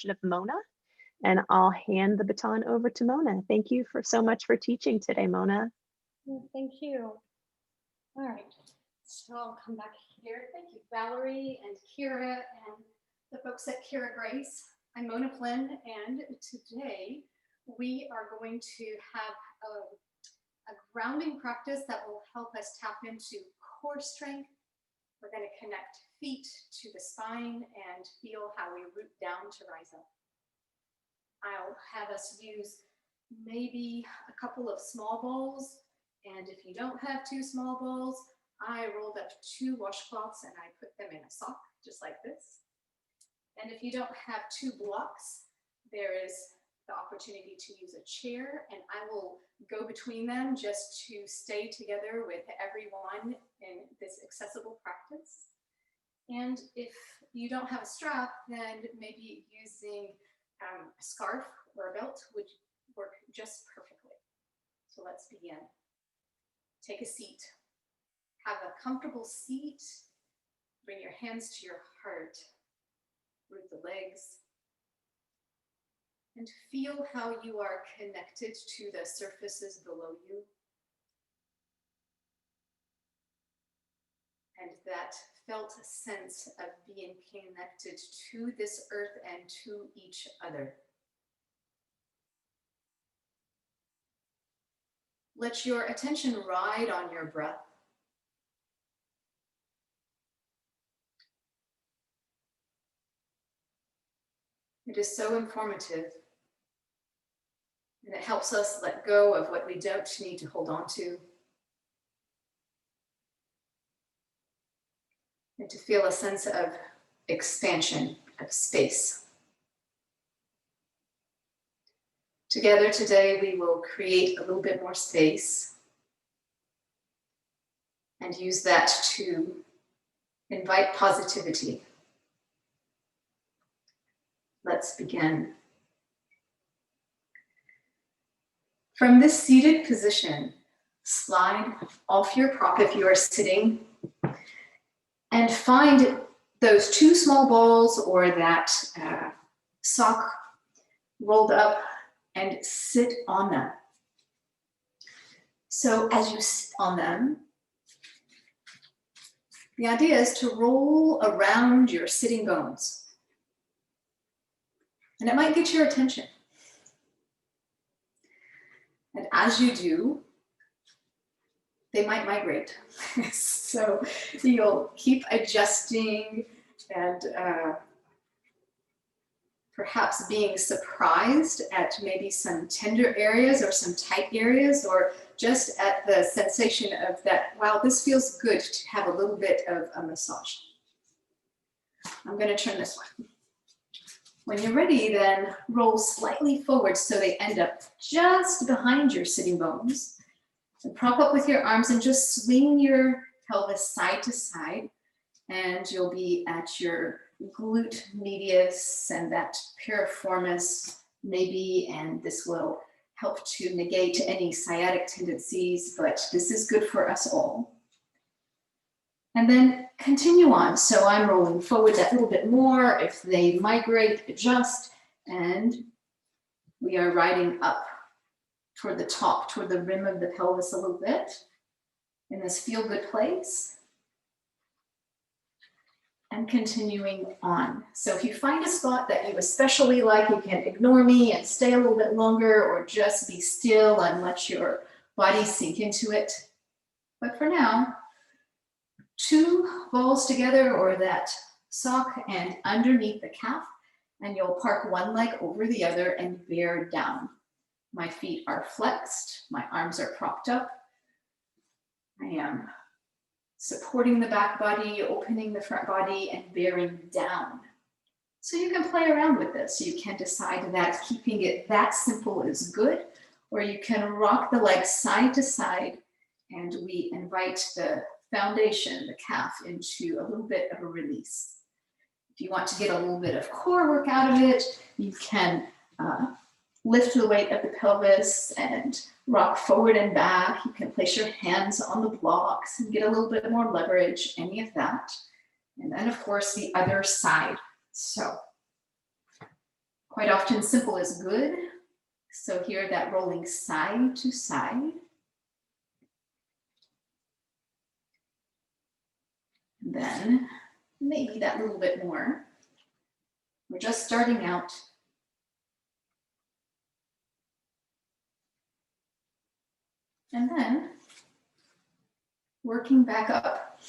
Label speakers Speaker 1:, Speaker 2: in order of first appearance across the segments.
Speaker 1: of Mona, and I'll hand the baton over to Mona. Thank you so much for teaching today, Mona.
Speaker 2: Thank you. All right, so I'll come back here. Thank you, Valerie and Kira and the folks at Kira Grace. I'm Mona Flynn, and today we are going to have a grounding practice that will help us tap into core strength. We're going to connect feet to the spine and feel how we root down to rise up. I'll have us use maybe a couple of small balls, and if you don't have 2 small balls, I rolled up 2 washcloths and I put them in a sock, just like this. And if you don't have 2 blocks, there is the opportunity to use a chair, and I will go between them just to stay together with everyone in this accessible practice. And if you don't have a strap, then maybe using a scarf or a belt would work just perfectly. So let's begin. Take a seat. Have a comfortable seat. Bring your hands to your heart. Root the legs. And feel how you are connected to the surfaces below you. And that felt sense of being connected to this earth and to each other. Let your attention ride on your breath. It is so informative, and it helps us let go of what we don't need to hold on to, and to feel a sense of expansion, of space. Together today, we will create a little bit more space and use that to invite positivity. Let's begin. From this seated position, slide off your prop if you are sitting, and find those 2 small balls or that sock rolled up and sit on them. So as you sit on them, the idea is to roll around your sitting bones. And it might get your attention. And as you do, they might migrate. So you'll keep adjusting and perhaps being surprised at maybe some tender areas or some tight areas, or just at the sensation of that, wow, this feels good to have a little bit of a massage. I'm going to turn this way. When you're ready, then roll slightly forward so they end up just behind your sitting bones. And prop up with your arms and just swing your pelvis side to side, and you'll be at your glute medius and that piriformis maybe, and this will help to negate any sciatic tendencies, but this is good for us all. And then continue on. So I'm rolling forward that little bit more. If they migrate, adjust, and we are riding up toward the top, toward the rim of the pelvis a little bit in this feel-good place. And continuing on. So if you find a spot that you especially like, you can ignore me and stay a little bit longer, or just be still and let your body sink into it. But for now, 2 balls together or that sock and underneath the calf, and you'll park one leg over the other and bear down. My feet are flexed, my arms are propped up. I am supporting the back body, opening the front body, and bearing down. So you can play around with this. You can decide that keeping it that simple is good, or you can rock the legs side to side, and we invite the foundation, the calf, into a little bit of a release. If you want to get a little bit of core work out of it, you can lift the weight of the pelvis and rock forward and back. You can place your hands on the blocks and get a little bit more leverage, any of that. And then, of course, the other side. So Quite often simple is good. So here that rolling side to side. Then maybe that little bit more. We're just starting out. And then working back up.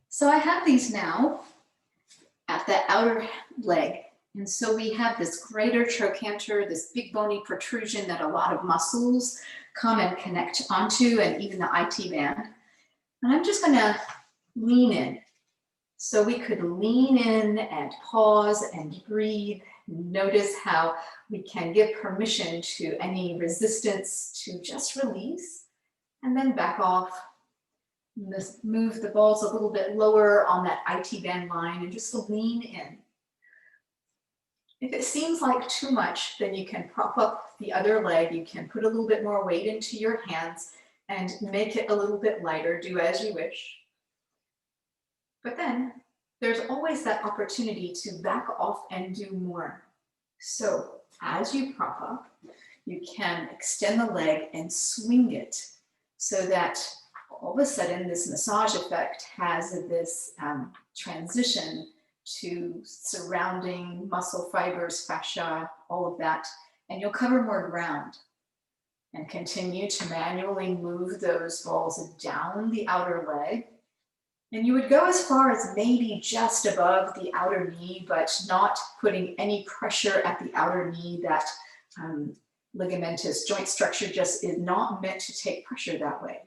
Speaker 2: So I have these now at the outer leg. And so we have this greater trochanter, this big bony protrusion that a lot of muscles come and connect onto, and even the IT band. And I'm just gonna lean in. So we could lean in and pause and breathe. Notice how we can give permission to any resistance to just release, and then back off. Move the balls a little bit lower on that IT band line and just lean in. If it seems like too much, then you can prop up the other leg. You can put a little bit more weight into your hands and make it a little bit lighter. Do as you wish. But then there's always that opportunity to back off and do more. So as you prop up, you can extend the leg and swing it so that all of a sudden this massage effect has this transition to surrounding muscle fibers, fascia, all of that, and you'll cover more ground. And continue to manually move those balls down the outer leg. And you would go as far as maybe just above the outer knee, but not putting any pressure at the outer knee. That ligamentous joint structure just is not meant to take pressure that way.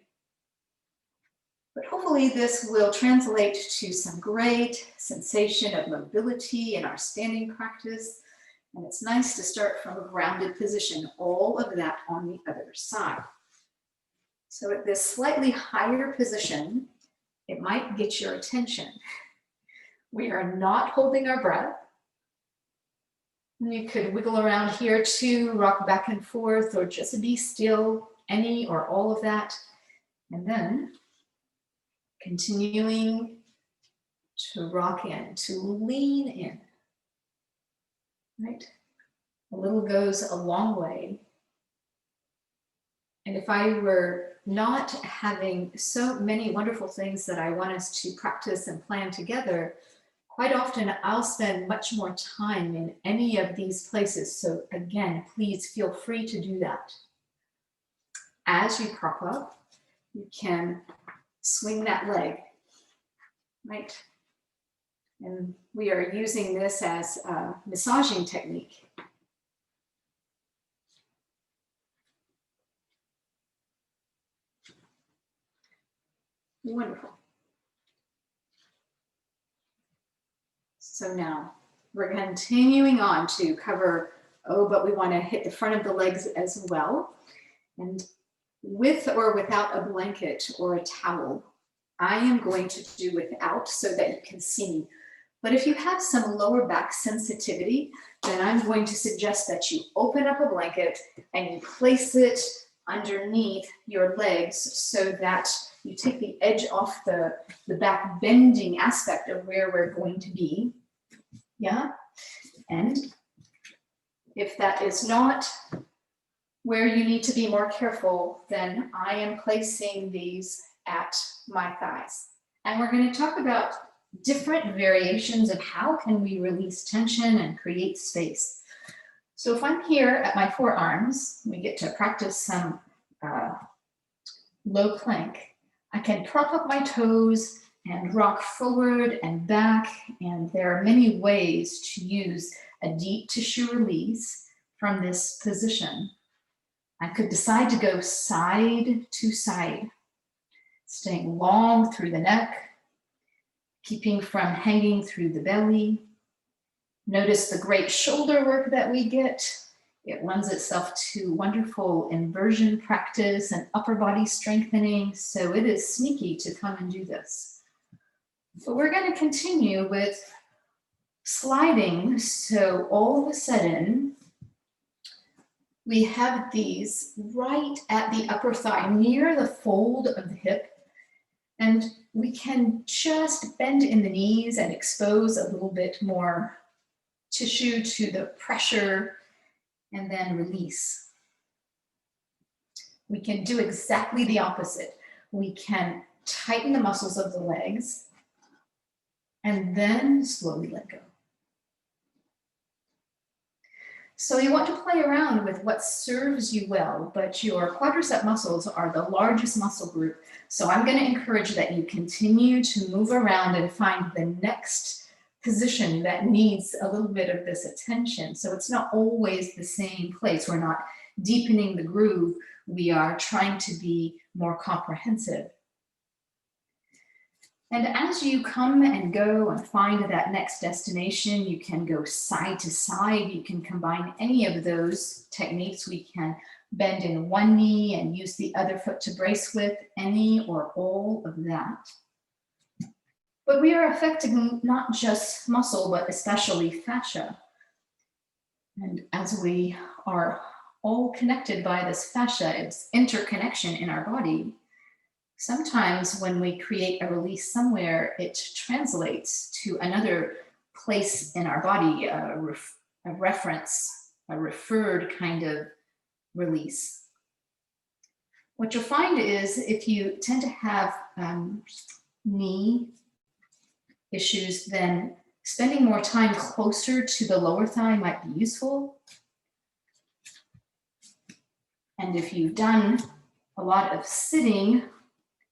Speaker 2: But hopefully this will translate to some great sensation of mobility in our standing practice. And it's nice to start from a grounded position, all of that on the other side. So at this slightly higher position, it might get your attention. We are not holding our breath. And you could wiggle around here too, rock back and forth, or just be still, any or all of that. And then continuing to rock in, to lean in, right? A little goes a long way. And if I were not having so many wonderful things that I want us to practice and plan together, quite often I'll spend much more time in any of these places. So again, please feel free to do that. As you prop up, you can swing that leg, right? And we are using this as a massaging technique. Wonderful. So now we're continuing on to cover, but we want to hit the front of the legs as well. And with or without a blanket or a towel, I am going to do without so that you can see. But if you have some lower back sensitivity, then I'm going to suggest that you open up a blanket and you place it underneath your legs so that you take the edge off the back bending aspect of where we're going to be. Yeah. And if that is not where you need to be more careful, then I am placing these at my thighs. And we're going to talk about different variations of how can we release tension and create space. So if I'm here at my forearms, we get to practice some low plank. I can prop up my toes and rock forward and back, and there are many ways to use a deep tissue release from this position. I could decide to go side to side, staying long through the neck, keeping from hanging through the belly. Notice the great shoulder work that we get. It lends itself to wonderful inversion practice and upper body strengthening. So it is sneaky to come and do this. But we're going to continue with sliding. So all of a sudden, we have these right at the upper thigh, near the fold of the hip. And we can just bend in the knees and expose a little bit more tissue to the pressure and then release. We can do exactly the opposite. We can tighten the muscles of the legs and then slowly let go. So you want to play around with what serves you well, but your quadricep muscles are the largest muscle group. So I'm going to encourage that you continue to move around and find the next position that needs a little bit of this attention. So it's not always the same place. We're not deepening the groove. We are trying to be more comprehensive. And as you come and go and find that next destination, you can go side to side. You can combine any of those techniques. We can bend in one knee and use the other foot to brace with, any or all of that. But we are affecting not just muscle, but especially fascia. And as we are all connected by this fascia, it's interconnection in our body. Sometimes when we create a release somewhere, it translates to another place in our body, a reference, a referred kind of release. What you'll find is if you tend to have knee issues, then spending more time closer to the lower thigh might be useful. And if you've done a lot of sitting,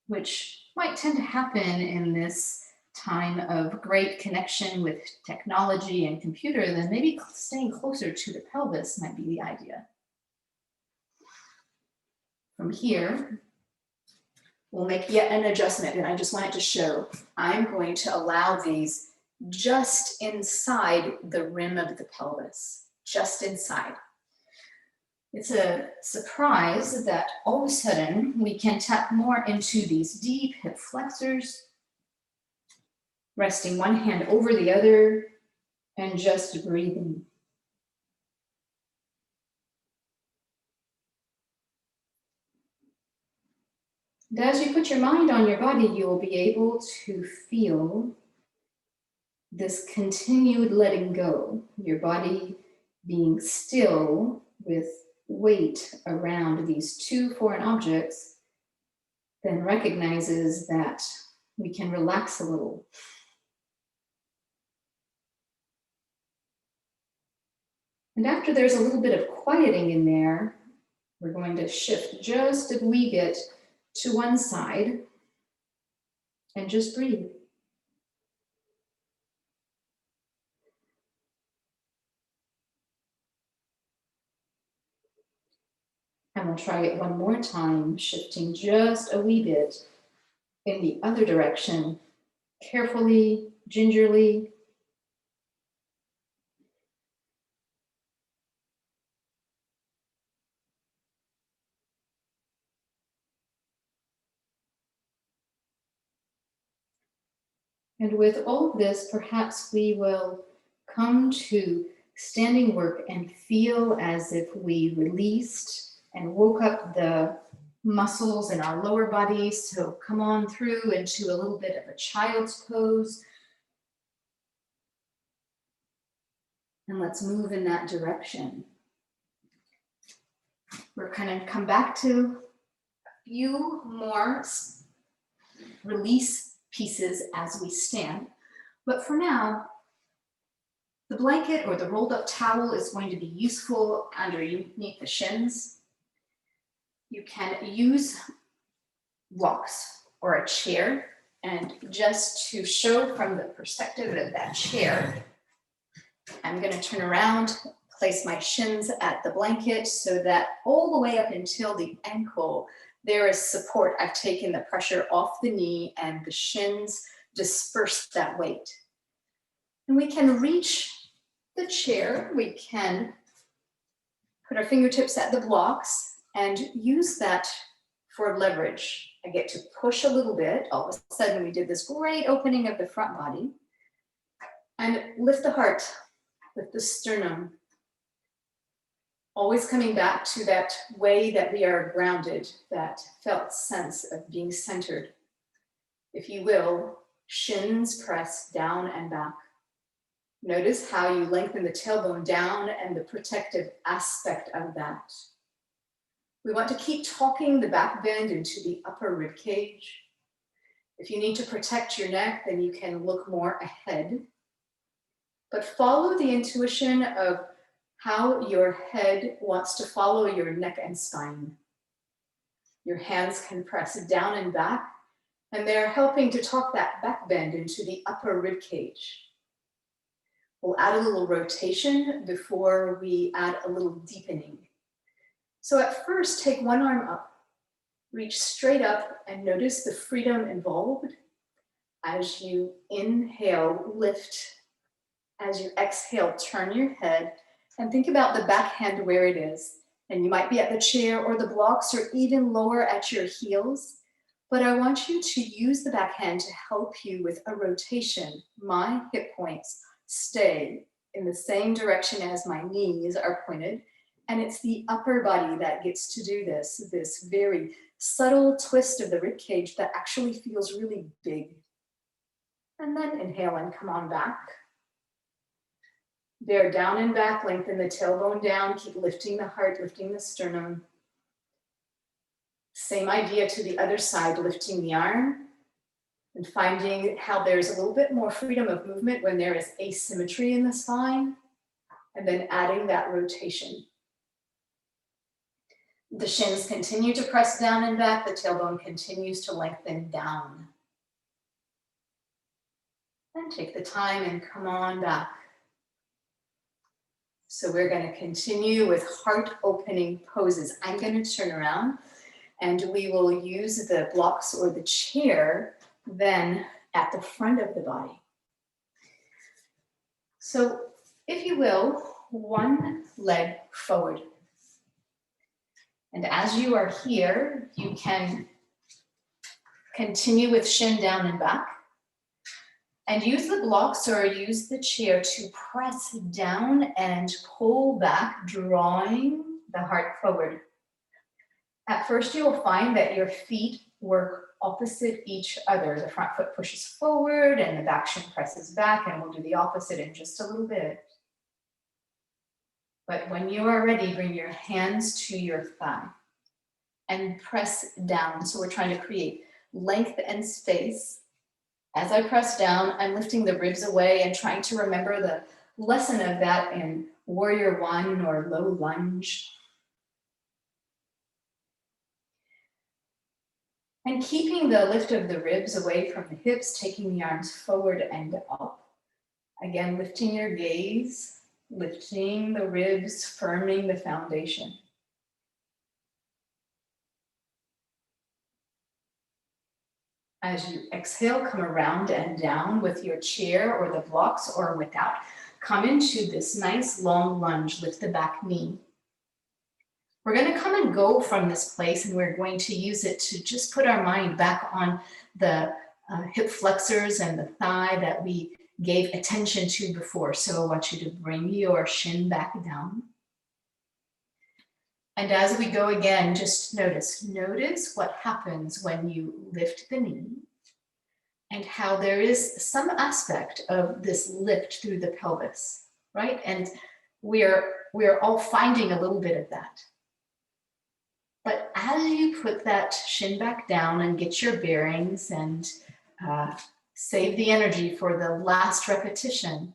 Speaker 2: which might tend to happen in this time of great connection with technology and computer, then maybe staying closer to the pelvis might be the idea. From here, we'll make yet an adjustment, and I just wanted to show I'm going to allow these just inside the rim of the pelvis, just inside. It's a surprise that all of a sudden we can tap more into these deep hip flexors, resting one hand over the other and just breathing. And as you put your mind on your body, you will be able to feel this continued letting go, your body being still with weight around these two foreign objects, then recognizes that we can relax a little. And after there's a little bit of quieting in there, we're going to shift just a wee bit to one side and just breathe. And we'll try it one more time, shifting just a wee bit in the other direction, carefully, gingerly. And with all of this, perhaps we will come to standing work and feel as if we released and woke up the muscles in our lower body. So come on through into a little bit of a child's pose. And let's move in that direction. We're going to come back to a few more release pieces as we stand. But for now, the blanket or the rolled up towel is going to be useful underneath the shins. You can use blocks or a chair, and just to show from the perspective of that chair, I'm going to turn around, place my shins at the blanket so that all the way up until the ankle, there is support. I've taken the pressure off the knee and the shins disperse that weight. And we can reach the chair. We can put our fingertips at the blocks and use that for leverage. I get to push a little bit. All of a sudden, we did this great opening of the front body. And lift the heart, lift the sternum. Always coming back to that way that we are grounded, that felt sense of being centered. If you will, shins press down and back.
Speaker 3: Notice how you lengthen the tailbone down and the protective aspect of that. We want to keep talking the back bend into the upper rib cage. If you need to protect your neck, then you can look more ahead. But follow the intuition of how your head wants to follow your neck and spine. Your hands can press down and back, and they're helping to talk that back bend into the upper rib cage. We'll add a little rotation before we add a little deepening. So at first, take one arm up, reach straight up, and notice the freedom involved. As you inhale, lift. As you exhale, turn your head and think about the backhand where it is. And you might be at the chair or the blocks or even lower at your heels. But I want you to use the backhand to help you with a rotation. My hip points stay in the same direction as my knees are pointed. And it's the upper body that gets to do this very subtle twist of the rib cage that actually feels really big. And then inhale and come on back. Bear down and back, lengthen the tailbone down, keep lifting the heart, lifting the sternum. Same idea to the other side, lifting the arm and finding how there's a little bit more freedom of movement when there is asymmetry in the spine, and then adding that rotation. The shins continue to press down and back, the tailbone continues to lengthen down. And take the time and come on back. So we're going to continue with heart opening poses. I'm going to turn around and we will use the blocks or the chair then at the front of the body. So if you will, one leg forward. And as you are here, you can continue with shin down and back. And use the blocks or use the chair to press down and pull back, drawing the heart forward. At first, you will find that your feet work opposite each other. The front foot pushes forward and the back shin presses back, and we'll do the opposite in just a little bit. But when you are ready, bring your hands to your thigh and press down. So we're trying to create length and space. As I press down, I'm lifting the ribs away and trying to remember the lesson of that in Warrior One or low lunge. And keeping the lift of the ribs away from the hips, taking the arms forward and up. Again, lifting your gaze, lifting the ribs, firming the foundation. As you exhale, come around and down with your chair or the blocks or without. Come into this nice long lunge, lift the back knee. We're going to come and go from this place, and we're going to use it to just put our mind back on the hip flexors and the thigh that we gave attention to before. So I want you to bring your shin back down. And as we go again, just notice what happens when you lift the knee and how there is some aspect of this lift through the pelvis, right? And we're all finding a little bit of that. But as you put that shin back down and get your bearings and save the energy for the last repetition,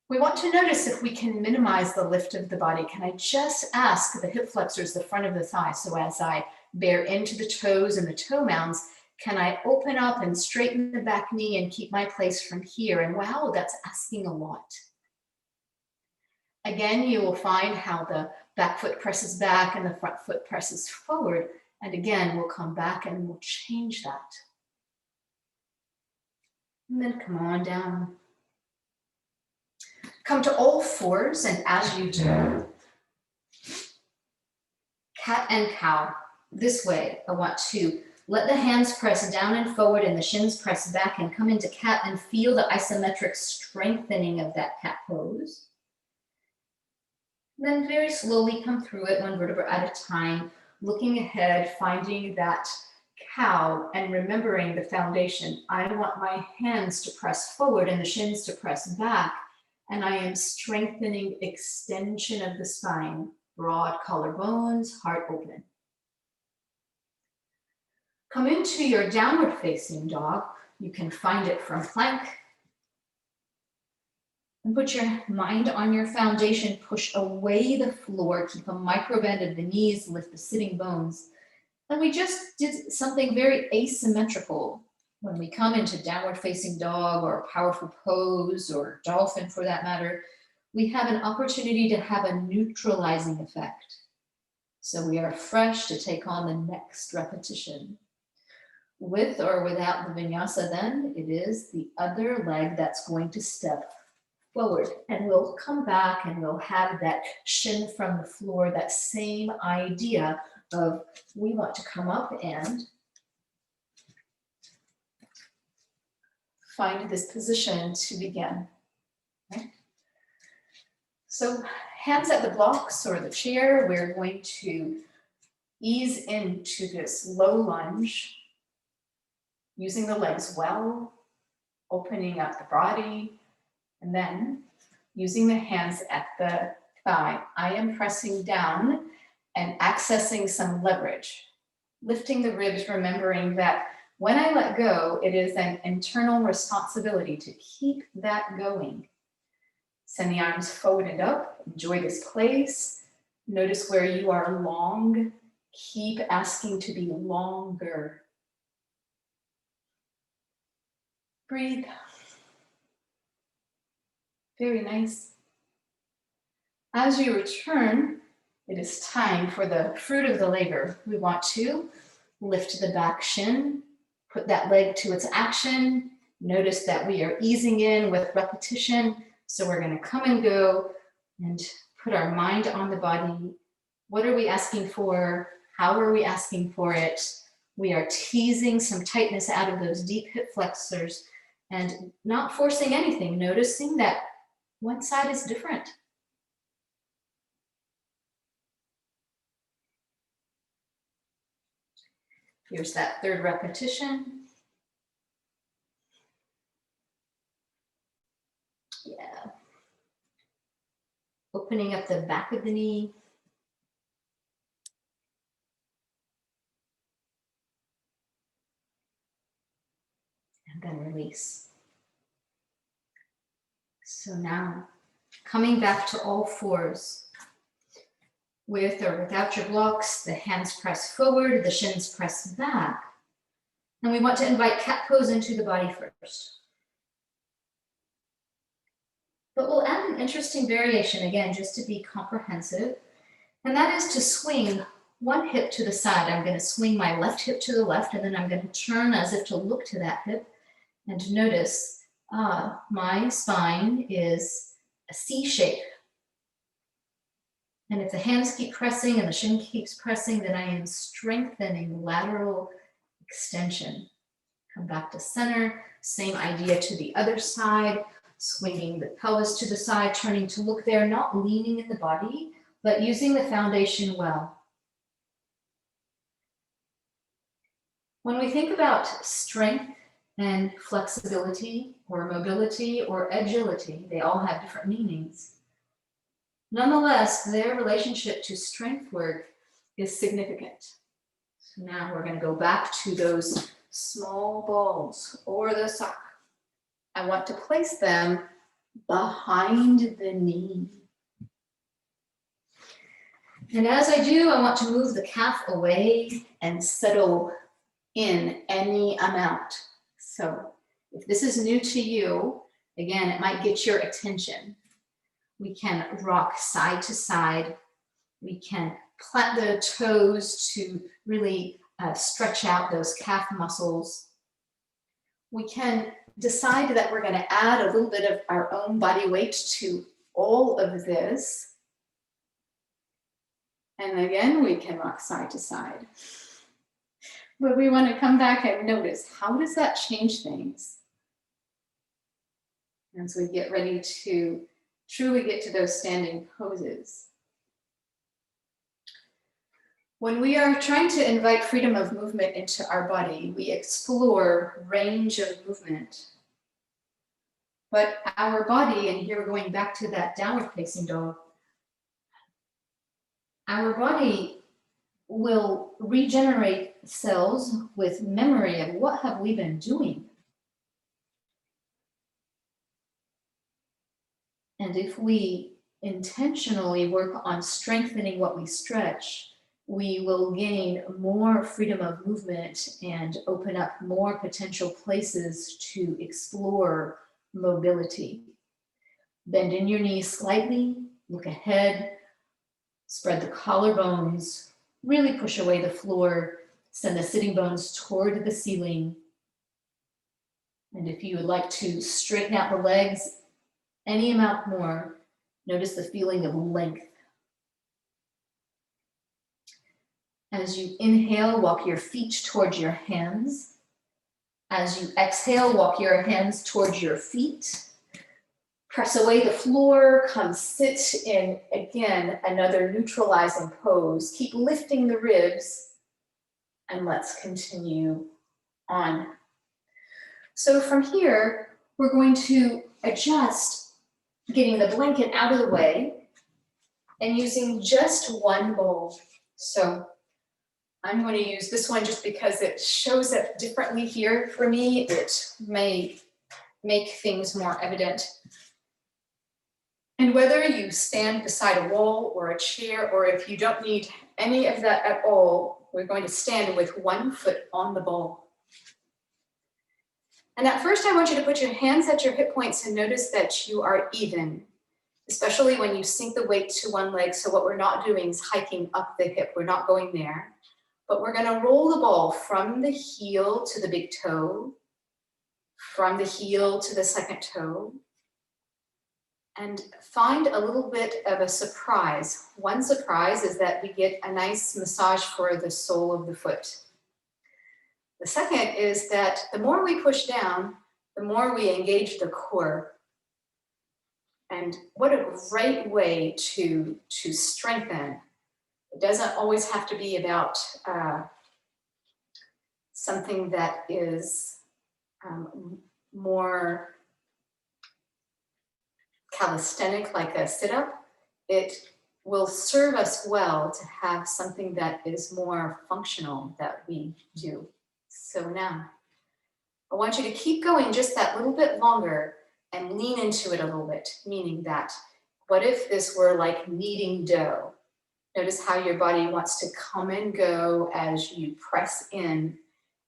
Speaker 3: we want to notice if we can minimize the lift of the body. Can I just ask the hip flexors, the front of the thigh, so as I bear into the toes and the toe mounds, can I open up and straighten the back knee and keep my place from here? And wow, that's asking a lot. Again, you will find how the back foot presses back and the front foot presses forward. And again, we'll come back and we'll change that. And then come on down. Come to all fours, and as you do, cat and cow. This way, I want to let the hands press down and forward and the shins press back and come into cat and feel the isometric strengthening of that cat pose. Then very slowly come through it, one vertebra at a time, looking ahead, finding that cow and remembering the foundation. I want my hands to press forward and the shins to press back. And I am strengthening extension of the spine, broad collarbones, heart open. Come into your downward facing dog. You can find it from plank. And put your mind on your foundation, push away the floor, keep a micro bend of the knees, lift the sitting bones. And we just did something very asymmetrical when we come into downward facing dog or powerful pose or dolphin for that matter. We have an opportunity to have a neutralizing effect. So we are fresh to take on the next repetition. With or without the vinyasa, then it is the other leg that's going to step forward, and we'll come back and we'll have that shin from the floor, that same idea of we want to come up and find this position to begin. Okay? So hands at the blocks or the chair, we're going to ease into this low lunge, using the legs well, opening up the body, and then using the hands at the thigh. I am pressing down and accessing some leverage, lifting the ribs, remembering that when I let go, it is an internal responsibility to keep that going. Send the arms forward and up. Enjoy this place. Notice where you are long. Keep asking to be longer. Breathe. Very nice. As you return, it is time for the fruit of the labor. We want to lift the back shin, put that leg to its action. Notice that we are easing in with repetition. So we're going to come and go and put our mind on the body. What are we asking for? How are we asking for it? We are teasing some tightness out of those deep hip flexors and not forcing anything, noticing that one side is different. Here's that third repetition. Yeah. Opening up the back of the knee. And then release. So now, coming back to all fours. With or without your blocks, the hands press forward, the shins press back. And we want to invite cat pose into the body first. But we'll add an interesting variation, again, just to be comprehensive. And that is to swing one hip to the side. I'm going to swing my left hip to the left, and then I'm going to turn as if to look to that hip. And notice my spine is a C shape. And if the hands keep pressing and the shin keeps pressing, then I am strengthening lateral extension. Come back to center, same idea to the other side, swinging the pelvis to the side, turning to look there, not leaning in the body, but using the foundation well. When we think about strength and flexibility or mobility or agility, they all have different meanings. Nonetheless, their relationship to strength work is significant. So now we're going to go back to those small balls or the sock. I want to place them behind the knee. And as I do, I want to move the calf away and settle in any amount. So if this is new to you, again, it might get your attention. We can rock side to side. We can plant the toes to really stretch out those calf muscles. We can decide that we're going to add a little bit of our own body weight to all of this. And again, we can rock side to side. But we want to come back and notice, how does that change things? As we get ready to truly get to those standing poses. When we are trying to invite freedom of movement into our body, we explore range of movement. But our body, and here we're going back to that downward facing dog, our body will regenerate cells with memory of what have we been doing. And if we intentionally work on strengthening what we stretch, we will gain more freedom of movement and open up more potential places to explore mobility. Bend in your knees slightly, look ahead, spread the collarbones, really push away the floor, send the sitting bones toward the ceiling. And if you would like to straighten out the legs any amount more, notice the feeling of length. As you inhale, walk your feet towards your hands. As you exhale, walk your hands towards your feet. Press away the floor, come sit in, again, another neutralizing pose. Keep lifting the ribs, and let's continue on. So from here, we're going to adjust, getting the blanket out of the way and using just one bowl. So I'm going to use this one just because it shows up differently here for me. It may make things more evident. And whether you stand beside a wall or a chair, or if you don't need any of that at all, we're going to stand with one foot on the bowl. And at first, I want you to put your hands at your hip points and notice that you are even, especially when you sink the weight to one leg. So what we're not doing is hiking up the hip. We're not going there. But we're going to roll the ball from the heel to the big toe, from the heel to the second toe, and find a little bit of a surprise. One surprise is that we get a nice massage for the sole of the foot. The second is that the more we push down, the more we engage the core. And what a great way to strengthen. It doesn't always have to be about something that is more calisthenic, like a sit-up. It will serve us well to have something that is more functional that we do. So now, I want you to keep going just that little bit longer and lean into it a little bit, meaning that, what if this were like kneading dough? Notice how your body wants to come and go as you press in.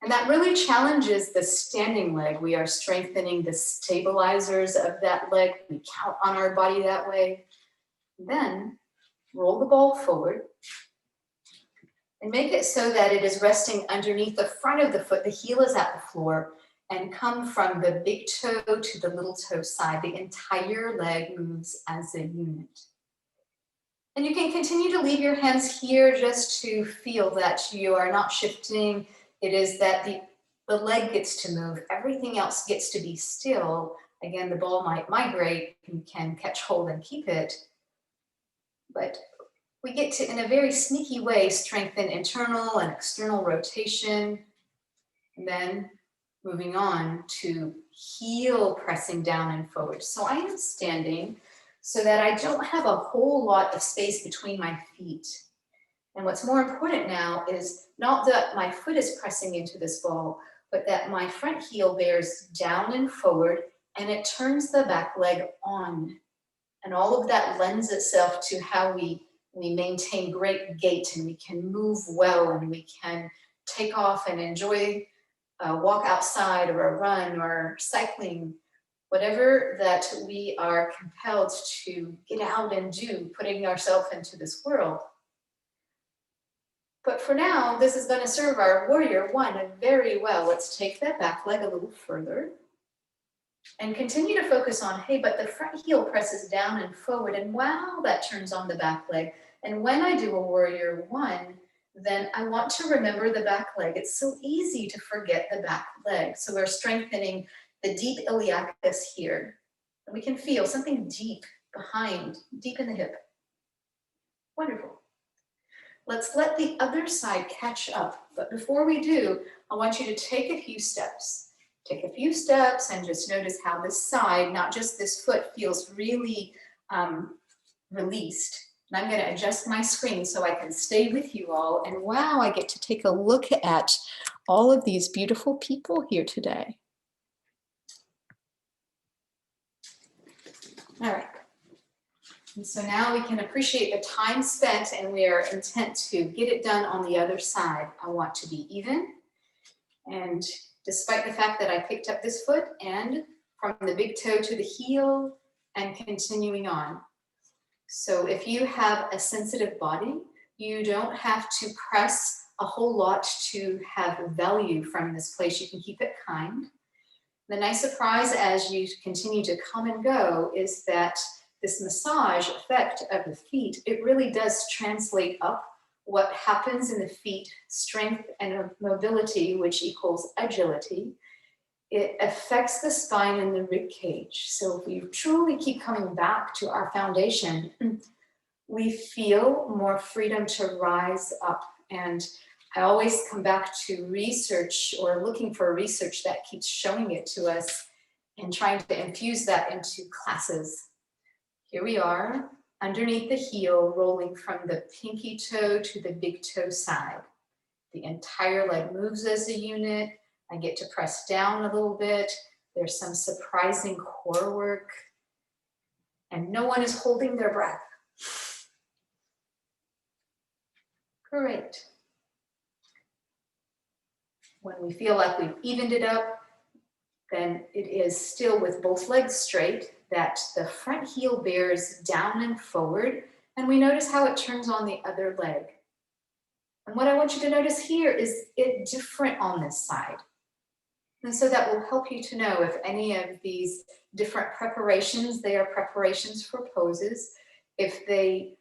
Speaker 3: And that really challenges the standing leg. We are strengthening the stabilizers of that leg. We count on our body that way. Then roll the ball forward and make it so that it is resting underneath the front of the foot. The heel is at the floor, and come from the big toe to the little toe side. The entire leg moves as a unit. And you can continue to leave your hands here just to feel that you are not shifting. It is that the leg gets to move. Everything else gets to be still. Again, the ball might migrate. You can catch hold and keep it. But we get to, in a very sneaky way, strengthen internal and external rotation. And then moving on to heel pressing down and forward. So I am standing so that I don't have a whole lot of space between my feet. And what's more important now is not that my foot is pressing into this ball, but that my front heel bears down and forward, and it turns the back leg on. And all of that lends itself to how we maintain great gait, and we can move well, and we can take off and enjoy a walk outside or a run or cycling. Whatever that we are compelled to get out and do, putting ourselves into this world. But for now, this is going to serve our warrior one very well. Let's take that back leg a little further and continue to focus on, hey, but the front heel presses down and forward, and wow, that turns on the back leg. And when I do a warrior one, then I want to remember the back leg. It's so easy to forget the back leg. So we're strengthening the deep iliacus here. And we can feel something deep behind, deep in the hip. Wonderful. Let's let the other side catch up. But before we do, I want you to take a few steps Take a few steps and just notice how this side, not just this foot, feels really released. And I'm going to adjust my screen so I can stay with you all. And wow, I get to take a look at all of these beautiful people here today. All right. And so now we can appreciate the time spent, and we are intent to get it done on the other side. I want to be even. And despite the fact that I picked up this foot and from the big toe to the heel and continuing on. So if you have a sensitive body, you don't have to press a whole lot to have value from this place. You can keep it kind. The nice surprise as you continue to come and go is that this massage effect of the feet, it really does translate up what happens in the feet, strength and mobility, which equals agility. It affects the spine and the rib cage. So if we truly keep coming back to our foundation, we feel more freedom to rise up. And I always come back to research, or looking for research that keeps showing it to us and trying to infuse that into classes. Here we are, underneath the heel, rolling from the pinky toe to the big toe side. The entire leg moves as a unit. I get to press down a little bit. There's some surprising core work. And no one is holding their breath. Great. When we feel like we've evened it up, then it is still with both legs straight that the front heel bears down and forward, and we notice how it turns on the other leg. And what I want you to notice here is it different on this side. And so that will help you to know if any of these different preparations, they are preparations for poses, if they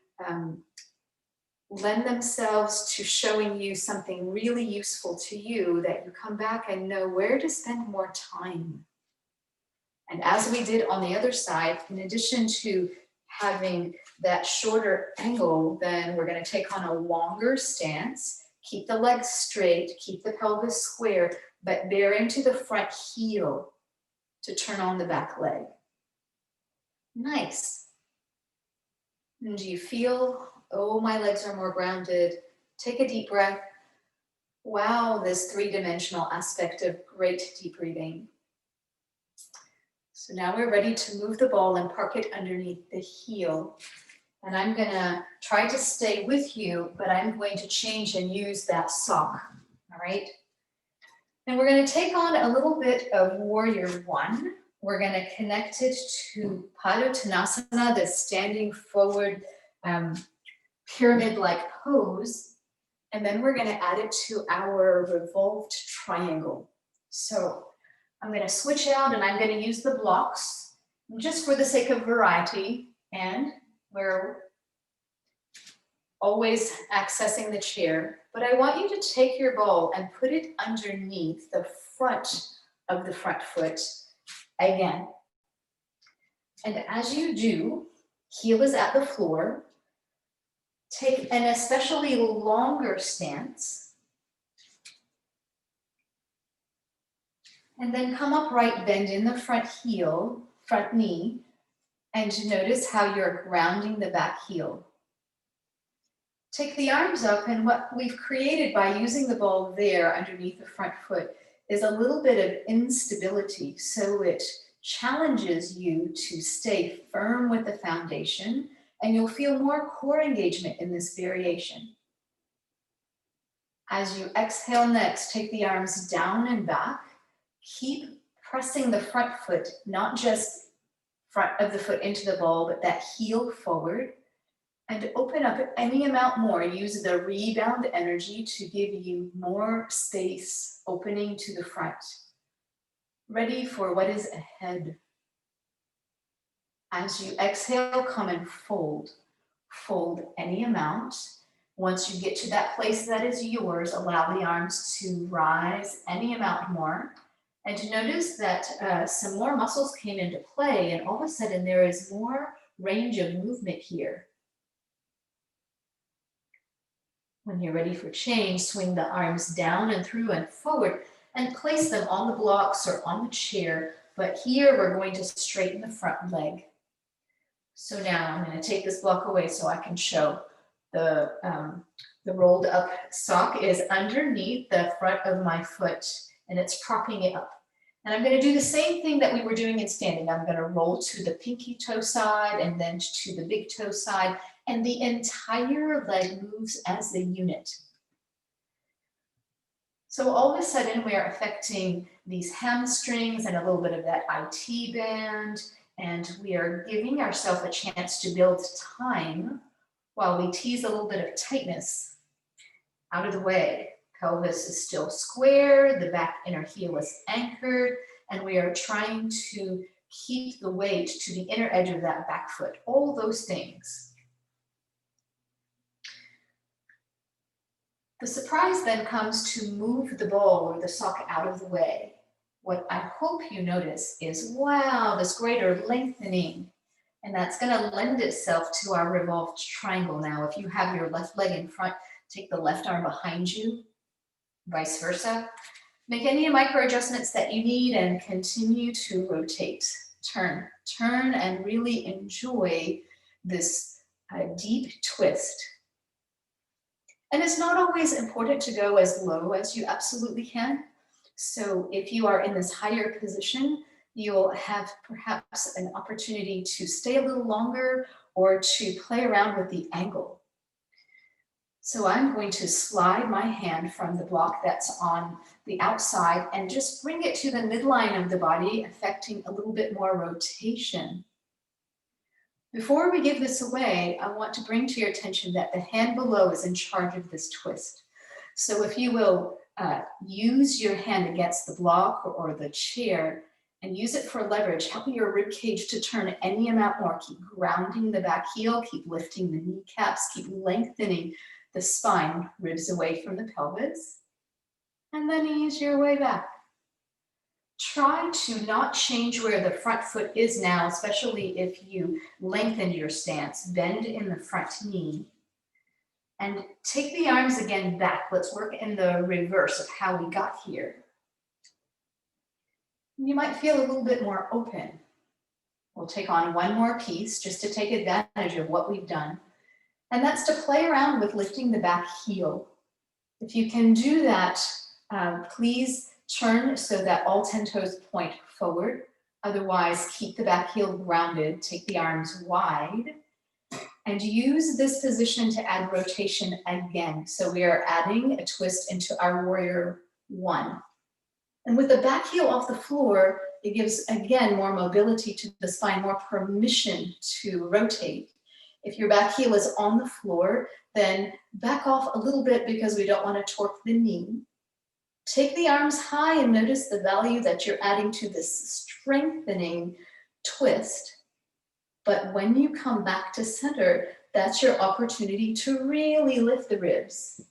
Speaker 3: lend themselves to showing you something really useful to you, that you come back and know where to spend more time. And as we did on the other side, in addition to having that shorter angle, then we're going to take on a longer stance, keep the legs straight, keep the pelvis square, but bear into the front heel to turn on the back leg. Nice. And do you feel, oh, my legs are more grounded? Take a deep breath. Wow, this three-dimensional aspect of great deep breathing. So now we're ready to move the ball and park it underneath the heel. And I'm gonna try to stay with you, but I'm going to change and use that sock, all right? And we're gonna take on a little bit of Warrior One. We're gonna connect it to Padottanasana, the standing forward pyramid-like pose. And then we're gonna add it to our revolved triangle. So I'm going to switch out and I'm going to use the blocks just for the sake of variety, and we're always accessing the chair. But I want you to take your ball and put it underneath the front of the front foot again. And as you do, heel is at the floor. Take an especially longer stance. And then come upright, bend in the front heel, front knee, and notice how you're grounding the back heel. Take the arms up, and what we've created by using the ball there underneath the front foot is a little bit of instability. So it challenges you to stay firm with the foundation, and you'll feel more core engagement in this variation. As you exhale next, take the arms down and back. Keep pressing the front foot, not just front of the foot into the ball, but that heel forward, and open up any amount more. Use the rebound energy to give you more space, opening to the front. Ready for what is ahead. As you exhale, come and fold. Fold any amount. Once you get to that place that is yours, allow the arms to rise any amount more. And to notice that some more muscles came into play, and all of a sudden there is more range of movement here. When you're ready for change, swing the arms down and through and forward. and place them on the blocks or on the chair. But here we're going to straighten the front leg. So now I'm going to take this block away so I can show the rolled up sock is underneath the front of my foot and it's propping it up. And I'm going to do the same thing that we were doing in standing. I'm going to roll to the pinky toe side and then to the big toe side, and the entire leg moves as a unit. So all of a sudden we are affecting these hamstrings and a little bit of that IT band, and we are giving ourselves a chance to build time while we tease a little bit of tightness out of the way. Pelvis is still square, the back inner heel is anchored, and we are trying to keep the weight to the inner edge of that back foot. All those things. The surprise then comes to move the ball or the sock out of the way. What I hope you notice is, wow, this greater lengthening. And that's going to lend itself to our revolved triangle now. If you have your left leg in front, take the left arm behind you, vice versa. Make any micro adjustments that you need and continue to rotate. Turn and really enjoy this deep twist. And it's not always important to go as low as you absolutely can. So if you are in this higher position, you'll have perhaps an opportunity to stay a little longer or to play around with the angle. So I'm going to slide my hand from the block that's on the outside and just bring it to the midline of the body, affecting a little bit more rotation. Before we give this away, I want to bring to your attention that the hand below is in charge of this twist. So if you will use your hand against the block or the chair and use it for leverage, helping your rib cage to turn any amount more. Keep grounding the back heel, keep lifting the kneecaps, keep lengthening the spine, ribs away from the pelvis, and then ease your way back. Try to not change where the front foot is now, especially if you lengthen your stance. Bend in the front knee. And take the arms again back. Let's work in the reverse of how we got here. You might feel a little bit more open. We'll take on one more piece just to take advantage of what we've done. And that's to play around with lifting the back heel. If you can do that, please turn so that all 10 toes point forward. Otherwise, keep the back heel grounded. Take the arms wide. And use this position to add rotation again. So we are adding a twist into our warrior one. And with the back heel off the floor, it gives, again, more mobility to the spine, more permission to rotate. If your back heel is on the floor, then back off a little bit because we don't want to torque the knee. Take the arms high and notice the value that you're adding to this strengthening twist. But when you come back to center, that's your opportunity to really lift the ribs.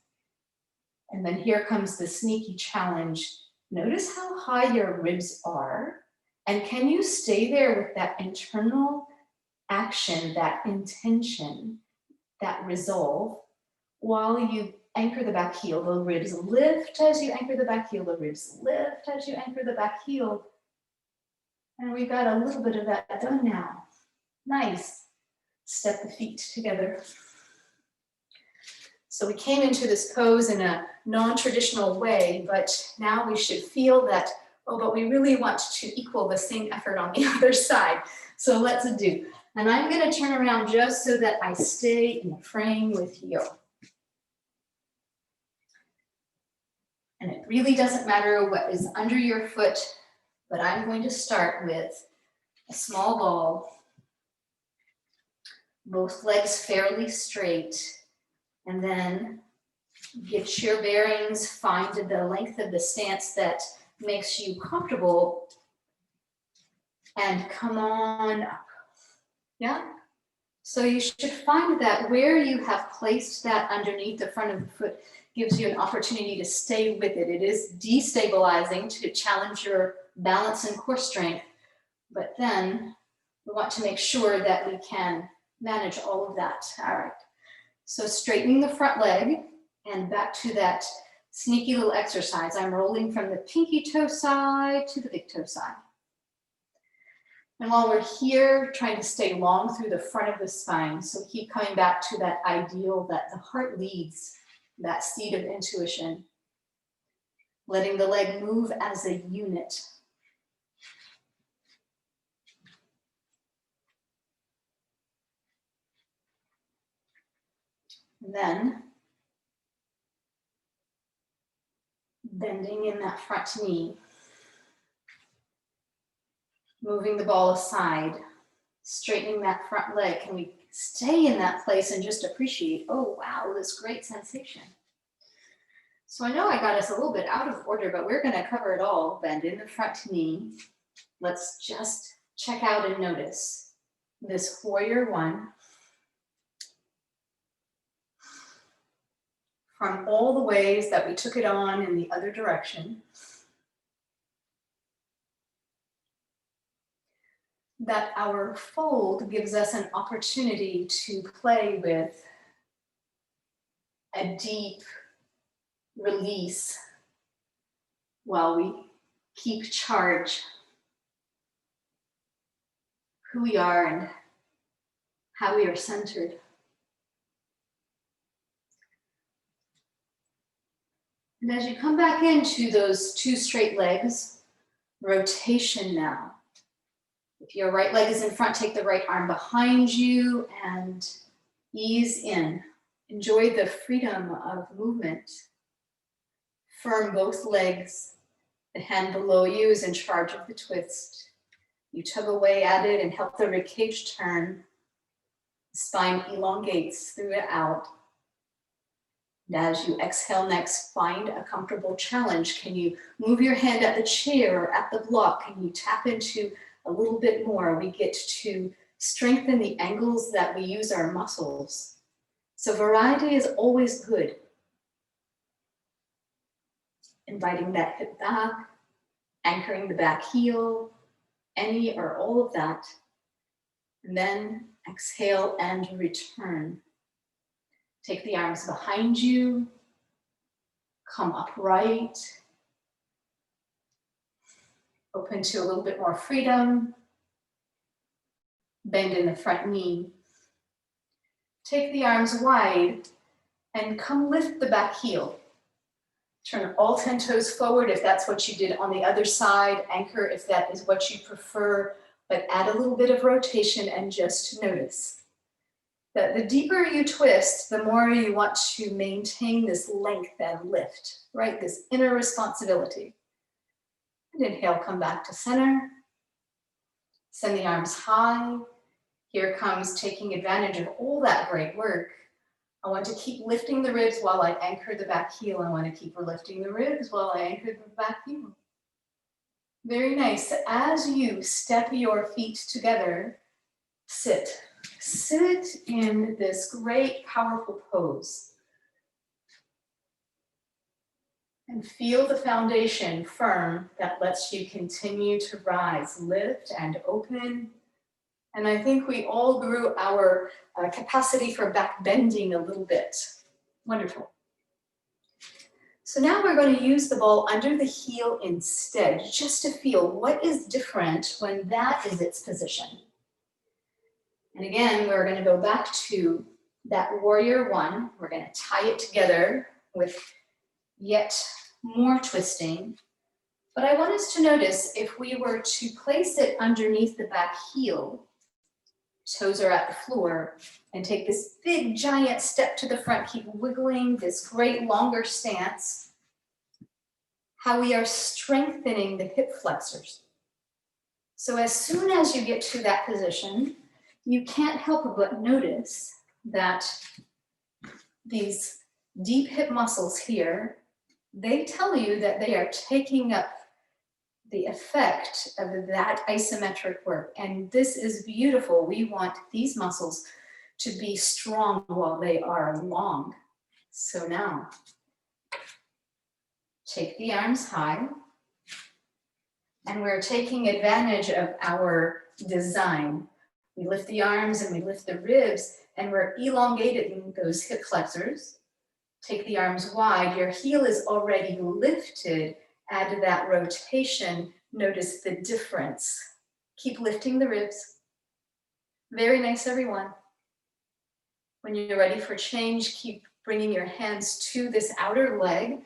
Speaker 3: And then here comes the sneaky challenge. Notice how high your ribs are, and can you stay there with that internal action, that intention, that resolve, while you anchor the back heel. The ribs lift as you anchor the back heel, the ribs lift as you anchor the back heel. And we've got a little bit of that done now. Nice. Step the feet together. So we came into this pose in a non-traditional way, but now we should feel that, oh, but we really want to equal the same effort on the other side. So let's do. And I'm going to turn around just so that I stay in the frame with you. And it really doesn't matter what is under your foot, but I'm going to start with a small ball, both legs fairly straight, and then get your bearings, find the length of the stance that makes you comfortable, and come on up. Yeah? So you should find that where you have placed that underneath the front of the foot gives you an opportunity to stay with it. It is destabilizing to challenge your balance and core strength, but then we want to make sure that we can manage all of that. All right. So straightening the front leg and back to that Sneaky little exercise. I'm rolling from the pinky toe side to the big toe side. And while we're here, trying to stay long through the front of the spine, so keep coming back to that ideal that the heart leads, that seed of intuition. Letting the leg move as a unit. And then bending in that front knee. Moving the ball aside, straightening that front leg. Can we stay in that place and just appreciate, oh wow, this great sensation. So I know I got us a little bit out of order, but we're gonna cover it all. Bend in the front knee. Let's just check out and notice this warrior one. From all the ways that we took it on in the other direction. That our fold gives us an opportunity to play with a deep release while we keep charge who we are and how we are centered. And as you come back into those two straight legs, rotation now. If your right leg is in front, take the right arm behind you and ease in. Enjoy the freedom of movement. Firm both legs. The hand below you is in charge of the twist. You tug away at it and help the ribcage turn. The spine elongates through it out. And as you exhale next, find a comfortable challenge. Can you move your hand at the chair or at the block? Can you tap into a little bit more? We get to strengthen the angles that we use our muscles. So variety is always good. Inviting that hip back, anchoring the back heel, any or all of that. And then exhale and return. Take the arms behind you, come upright, open to a little bit more freedom, bend in the front knee. Take the arms wide and come lift the back heel. Turn all 10 toes forward if that's what you did on the other side, anchor if that is what you prefer, but add a little bit of rotation and just notice. That the deeper you twist, the more you want to maintain this length and lift, right? This inner responsibility. And inhale, come back to center. Send the arms high. Here comes taking advantage of all that great work. I want to keep lifting the ribs while I anchor the back heel. I want to keep lifting the ribs while I anchor the back heel. Very nice. As you step your feet together, sit. Sit in this great, powerful pose. And feel the foundation firm that lets you continue to rise, lift and open. And I think we all grew our capacity for back bending a little bit. Wonderful. So now we're going to use the ball under the heel instead, just to feel what is different when that is its position. And again, we're going to go back to that warrior one. We're going to tie it together with yet more twisting. But I want us to notice if we were to place it underneath the back heel, toes are at the floor, and take this big giant step to the front, keep wiggling this great longer stance, how we are strengthening the hip flexors. So as soon as you get to that position, you can't help but notice that these deep hip muscles here, they tell you that they are taking up the effect of that isometric work. And this is beautiful. We want these muscles to be strong while they are long. So now, take the arms high. And we're taking advantage of our design. We lift the arms and we lift the ribs and we're elongating those hip flexors. Take the arms wide. Your heel is already lifted. Add to that rotation. Notice the difference. Keep lifting the ribs. Very nice, everyone. When you're ready for change, keep bringing your hands to this outer leg.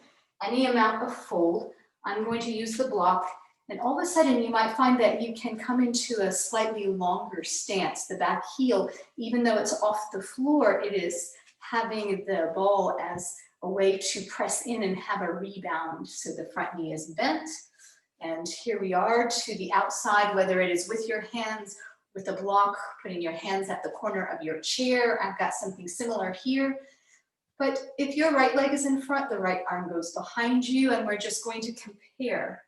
Speaker 3: Any amount of fold. I'm going to use the block. And all of a sudden, you might find that you can come into a slightly longer stance. The back heel, even though it's off the floor, it is having the ball as a way to press in and have a rebound. So the front knee is bent. And here we are to the outside, whether it is with your hands, with a block, putting your hands at the corner of your chair. I've got something similar here. But if your right leg is in front, the right arm goes behind you, and we're just going to compare,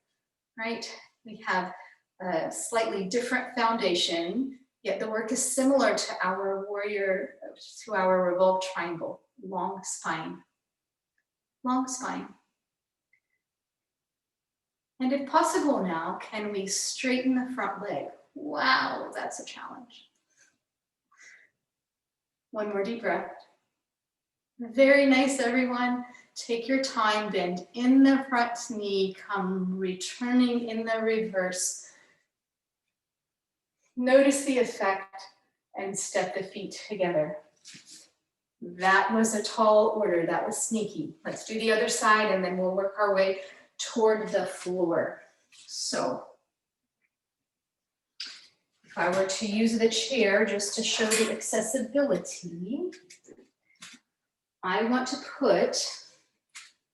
Speaker 3: right? We have a slightly different foundation, yet the work is similar to our warrior, to our revolved triangle. Long spine, long spine. And if possible now, can we straighten the front leg? Wow, that's a challenge. One more deep breath. Very nice, everyone. Take your time, bend in the front knee, come returning in the reverse. Notice the effect and step the feet together. That was a tall order, that was sneaky. Let's do the other side and then we'll work our way toward the floor. So, if I were to use the chair just to show the accessibility, I want to put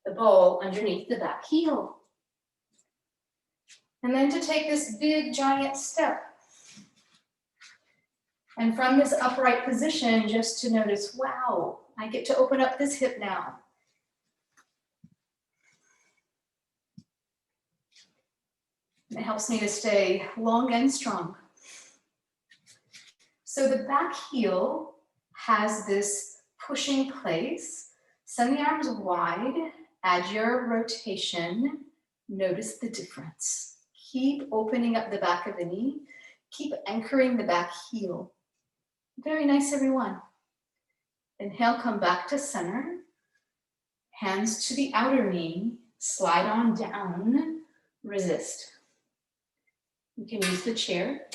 Speaker 3: the ball underneath the back heel. And then to take this big giant step. And from this upright position, just to notice, wow, I get to open up this hip now. And it helps me to stay long and strong. So the back heel has this pushing place. Send the arms wide, add your rotation. Notice the difference. Keep opening up the back of the knee. Keep anchoring the back heel. Very nice, everyone. Inhale, come back to center. Hands to the outer knee. Slide on down. Resist. You can use the chair.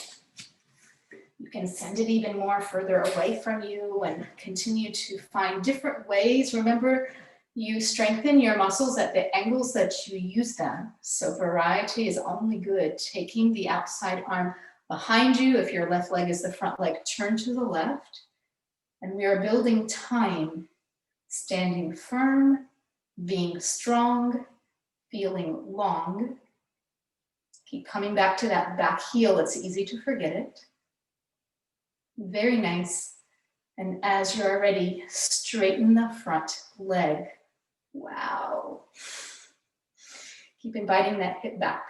Speaker 3: You can send it even more further away from you and continue to find different ways. Remember, you strengthen your muscles at the angles that you use them. So variety is only good. Taking the outside arm behind you. If your left leg is the front leg, turn to the left. And we are building time, standing firm, being strong, feeling long. Keep coming back to that back heel. It's easy to forget it. Very nice. And as you're ready, straighten the front leg. Wow. Keep inviting that hip back.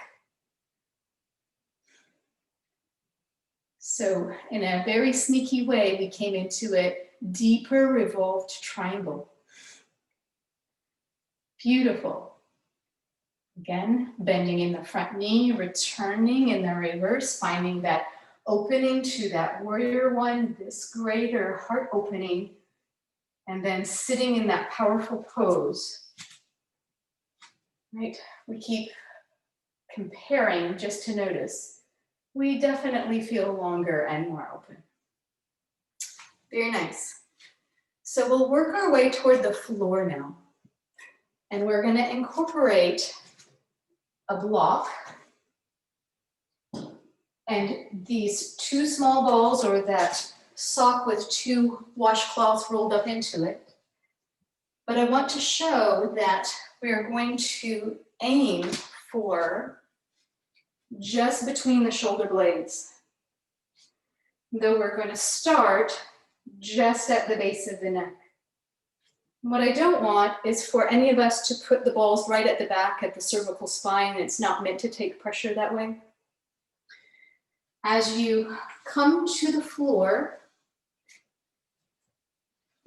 Speaker 3: So in a very sneaky way, we came into a deeper revolved triangle. Beautiful. Again, bending in the front knee, returning in the reverse, finding that opening to that warrior one, this greater heart opening, and then sitting in that powerful pose. Right? We keep comparing just to notice. We definitely feel longer and more open. Very nice. So we'll work our way toward the floor now. And we're going to incorporate a block. And these two small balls, or that sock with two washcloths rolled up into it. But I want to show that we're going to aim for just between the shoulder blades. Though we're going to start just at the base of the neck. What I don't want is for any of us to put the balls right at the back at the cervical spine. It's not meant to take pressure that way. As you come to the floor,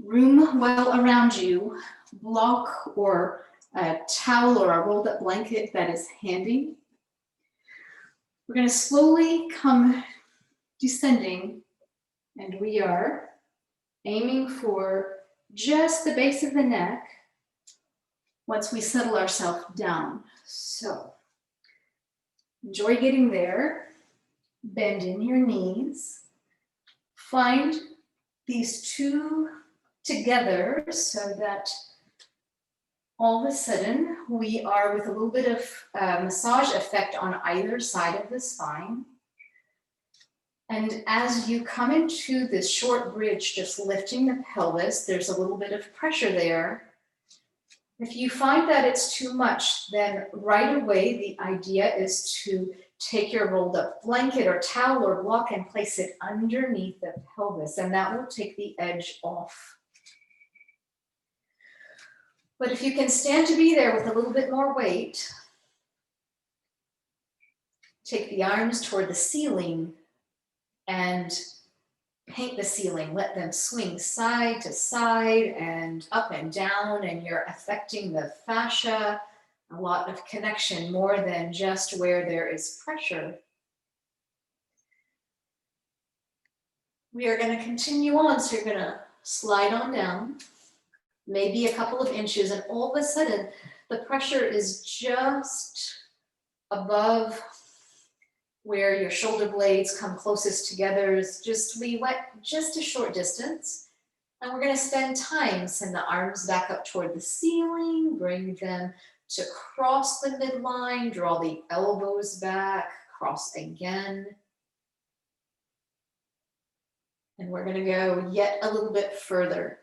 Speaker 3: room well around you, block or a towel or a rolled up blanket that is handy. We're going to slowly come descending, and we are aiming for just the base of the neck, once we settle ourselves down. So enjoy getting there. Bend in your knees. Find these two together so that all of a sudden we are with a little bit of massage effect on either side of the spine. And as you come into this short bridge, just lifting the pelvis, there's a little bit of pressure there. If you find that it's too much, then right away the idea is to take your rolled up blanket or towel or block and place it underneath the pelvis, and that will take the edge off. But if you can stand to be there with a little bit more weight, take the arms toward the ceiling and paint the ceiling. Let them swing side to side and up and down, and you're affecting the fascia, a lot of connection more than just where there is pressure. We are going to continue on, so you're going to slide on down, maybe a couple of inches, and all of a sudden the pressure is just above where your shoulder blades come closest together. We went just a short distance, and we're going to spend time. Send the arms back up toward the ceiling, bring them to cross the midline, draw the elbows back, cross again. And we're going to go yet a little bit further.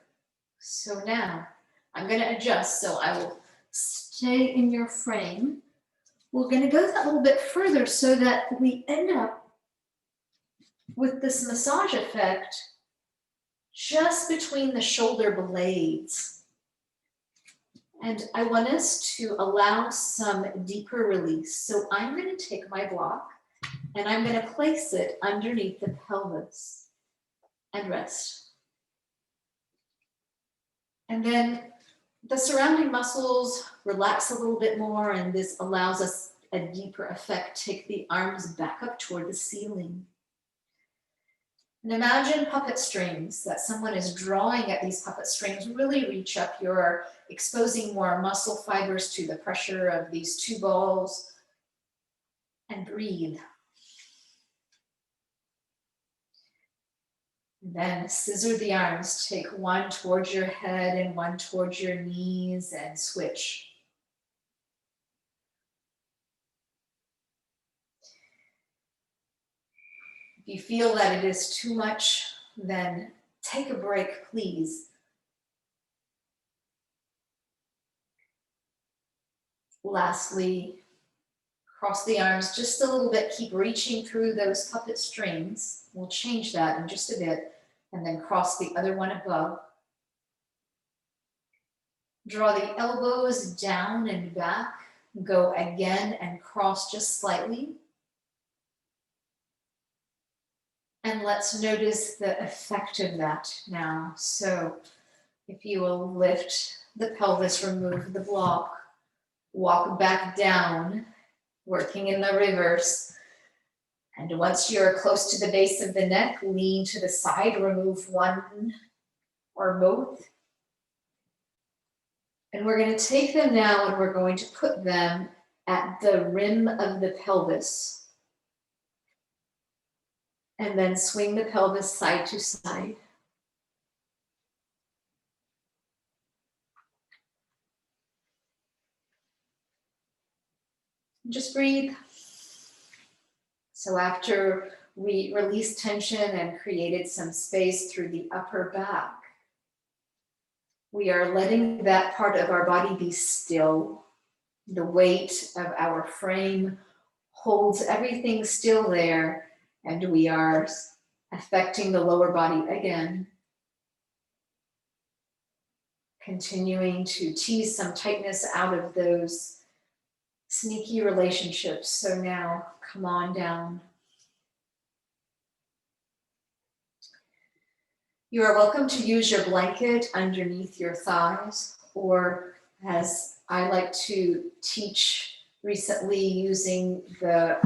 Speaker 3: So now I'm going to adjust, so I will stay in your frame. We're going to go that little bit further so that we end up with this massage effect just between the shoulder blades. And I want us to allow some deeper release. So I'm going to take my block and I'm going to place it underneath the pelvis and rest. And then the surrounding muscles relax a little bit more, and this allows us a deeper effect. Take the arms back up toward the ceiling. And imagine puppet strings, that someone is drawing at these puppet strings. Really reach up. You're exposing more muscle fibers to the pressure of these two balls. And breathe. Then scissor the arms, take one towards your head and one towards your knees, and switch. If you feel that it is too much, then take a break, please. Lastly, cross the arms just a little bit, keep reaching through those puppet strings. We'll change that in just a bit. And then cross the other one above. Draw the elbows down and back. Go again and cross just slightly. And let's notice the effect of that now. So if you will lift the pelvis, remove the block, walk back down, working in the reverse. And once you're close to the base of the neck, lean to the side, remove one or both. And we're going to take them now and we're going to put them at the rim of the pelvis. And then swing the pelvis side to side. Just breathe. So after we released tension and created some space through the upper back, we are letting that part of our body be still. The weight of our frame holds everything still there, and we are affecting the lower body again. Continuing to tease some tightness out of those sneaky relationships. So now, come on down. You are welcome to use your blanket underneath your thighs, or as I like to teach recently, using the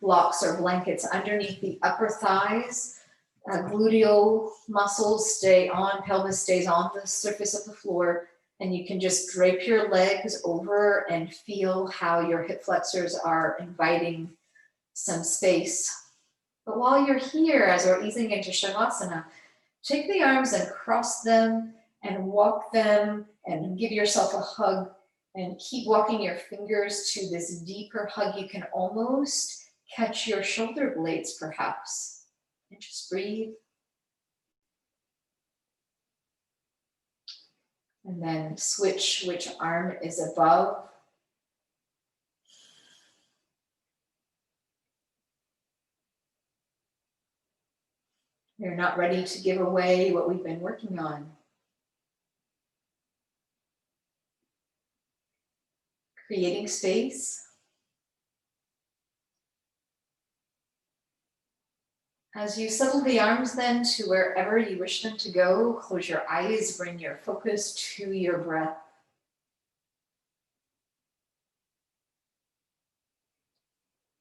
Speaker 3: blocks or blankets underneath the upper thighs. Gluteal muscles stay on, pelvis stays on the surface of the floor, And you can just drape your legs over and feel how your hip flexors are inviting some space. But while you're here, as we're easing into Shavasana, take the arms and cross them and walk them and give yourself a hug and keep walking your fingers to this deeper hug. You can almost catch your shoulder blades perhaps, and just breathe. And then switch which arm is above. We're not ready to give away what we've been working on. Creating space. As you settle the arms then to wherever you wish them to go, close your eyes, bring your focus to your breath.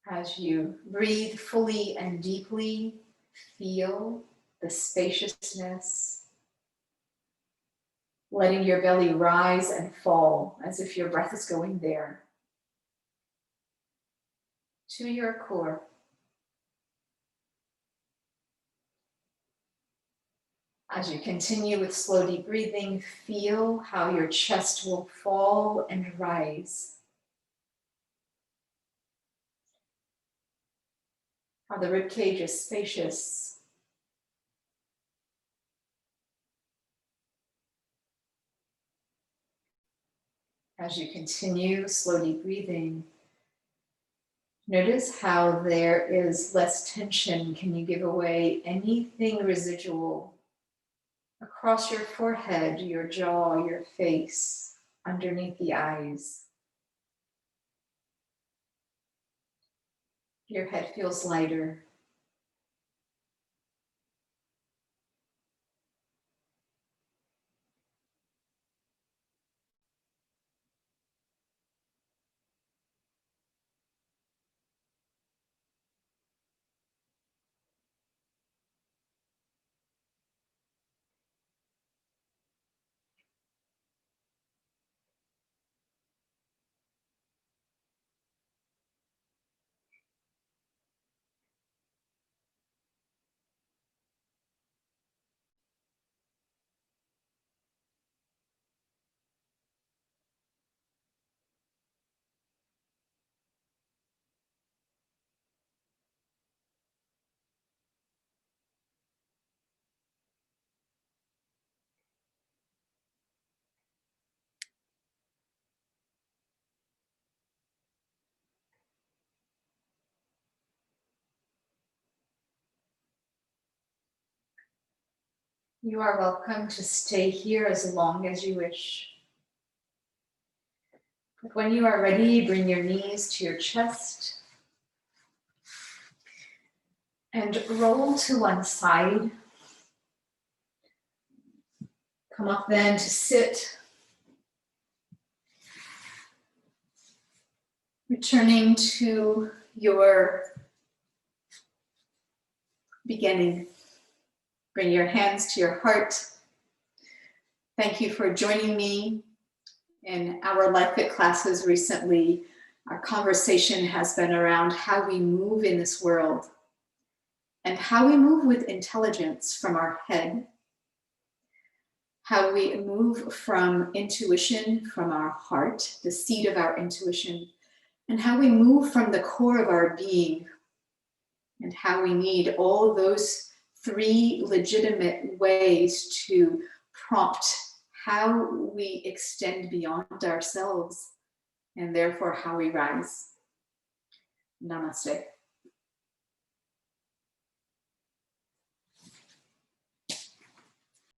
Speaker 3: As you breathe fully and deeply, feel the spaciousness, letting your belly rise and fall as if your breath is going there, to your core. As you continue with slow, deep breathing, feel how your chest will fall and rise. How the rib cage is spacious. As you continue slow, deep breathing, notice how there is less tension. Can you give away anything residual across your forehead, your jaw, your face, underneath the eyes? Your head feels lighter. You are welcome to stay here as long as you wish. But when you are ready, bring your knees to your chest and roll to one side. Come up then to sit, returning to your beginning. Bring your hands to your heart. Thank you for joining me in our Life Fit classes recently. Our conversation has been around how we move in this world and how we move with intelligence from our head, how we move from intuition from our heart, the seat of our intuition, and how we move from the core of our being, and how we need all those three legitimate ways to prompt how we extend beyond ourselves and therefore how we rise. Namaste.